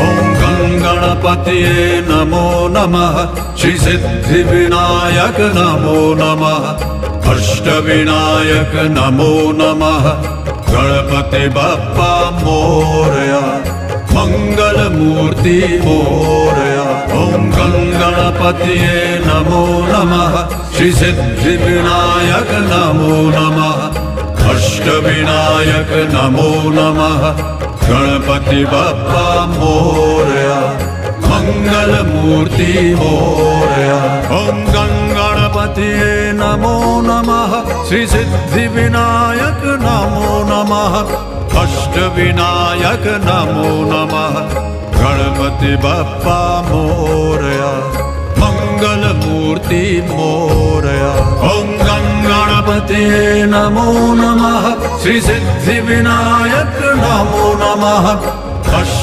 ॐ गणपतये नमो नमः श्री सिद्धिविनायक नमो नमः अष्टविनायक नमो नमः गणपति बप्पा मोरया मंगल मूर्ति मोरया ॐ गणपतये नमो नमः श्री सिद्धिविनायक नमो नमः अष्टविनायक नमो नमः गणपति बप्पा मोरया मंगल मूर्ति मोरया ॐ गणपतये नमो नमः श्री सिद्धिविनायक नमो नमः अष्टविनायक नमो नमः गणपति बप्पा मोरया मंगल मूर्ति मोरया ॐ गणपतये नमो नमः श्री सिद्धिविनायक नमो नमः